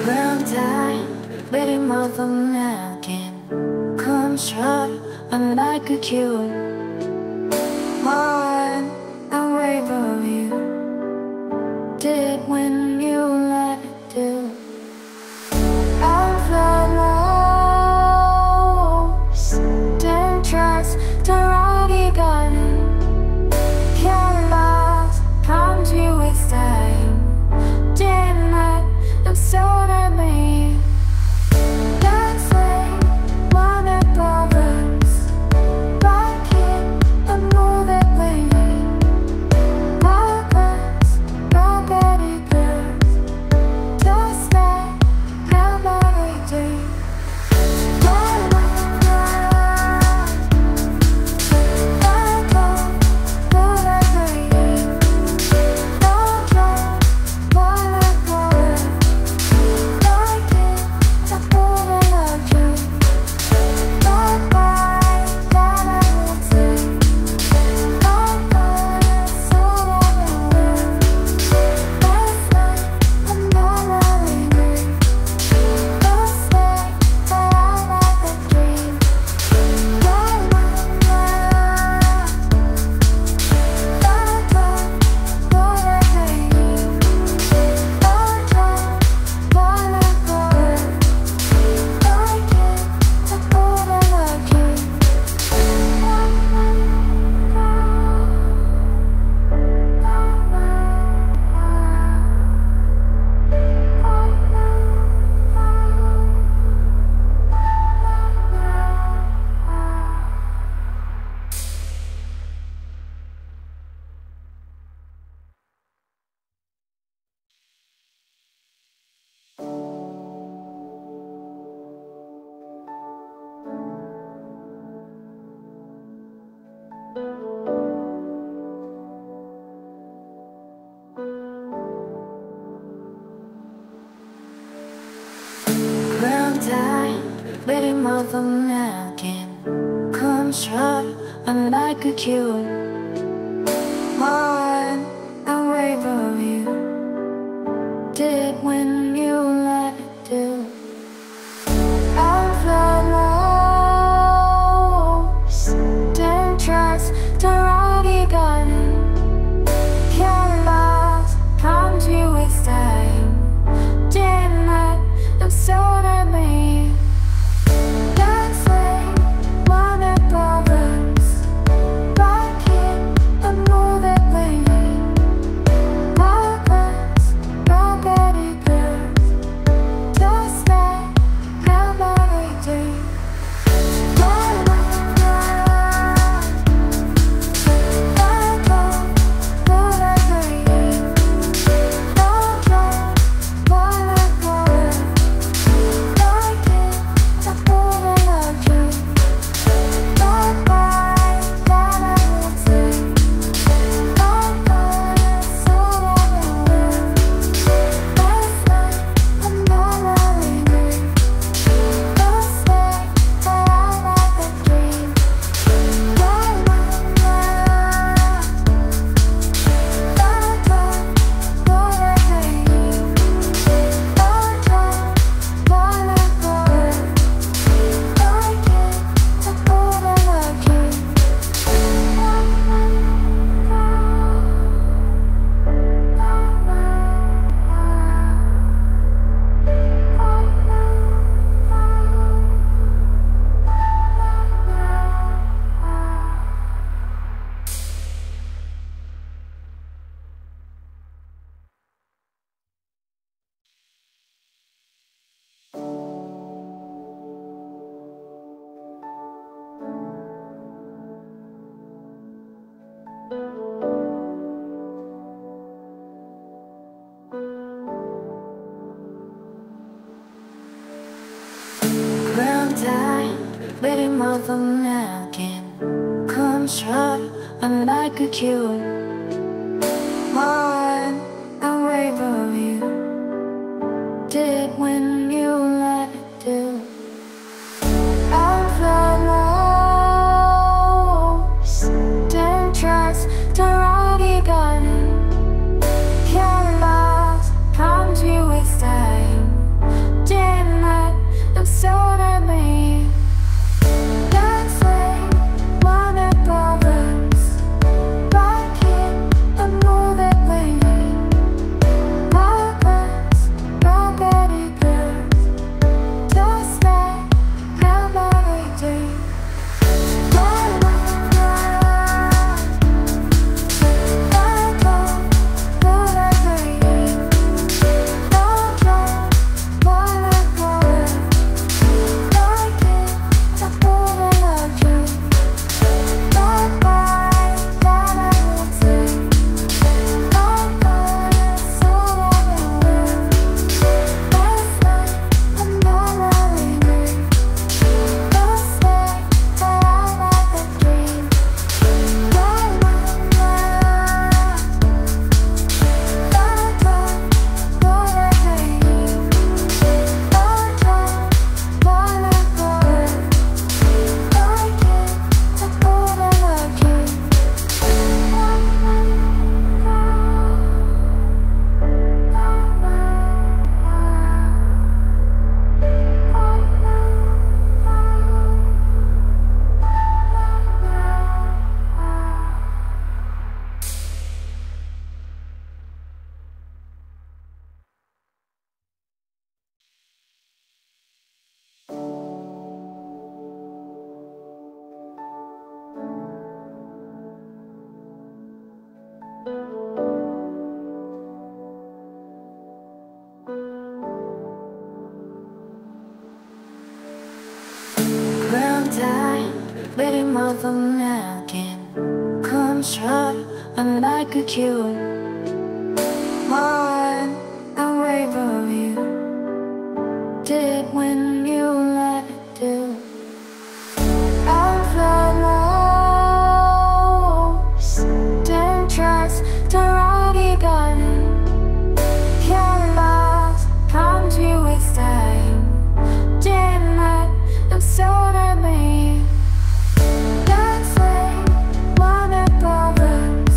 Ground time, baby mother napkin, construct unlike a cure. Heart, I wave of you, did when you let it do. I've lost, damn trust, the rocky garden. Can't last, comes you with time. Damn night, I'm so that me. That's like one of problems. Rock it, I'm more that way. My glass, my body burns. Just like how I do. Ground time, baby mother napkin, construct unlike a cure. Heart, I wave of you, did when you let it do. I've lost, damn trust, the rocky garden. Can't last, comes you with time. Damn night, I'm so that me. That's like one of problems. Rock it, I'm more that way. My glass, my body burns. Just like how I do. Ground time, baby mother napkin, construct unlike a cure. Heart, I wave of you, did when you let it do. I've lost. Little mother napkin, comes right and like a cure. Heart, I wave of you, did when you let it do. I fly low, don't trust the rocky garden. Can't last, comes you with time. Didn't let them sold at me. That's like one of problems.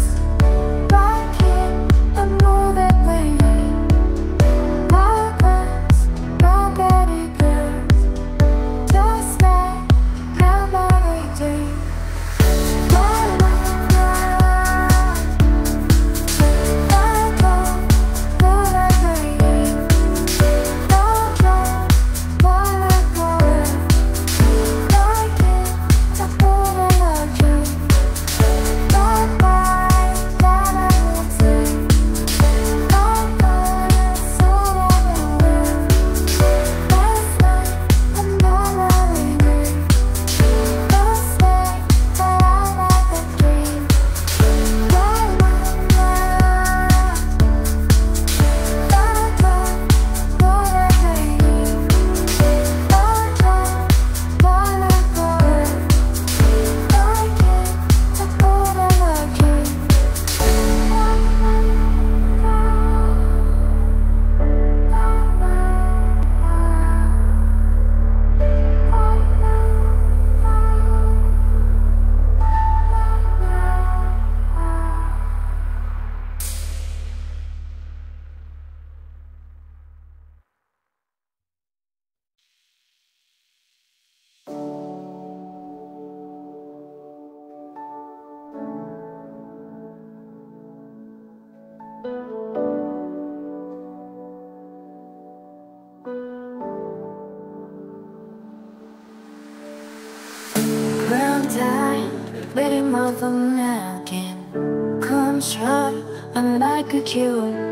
Rock it and move it lately. Rock us, rock at it girls. Just like nobody do. Ground time, little mother napkin, comes right and like a cure.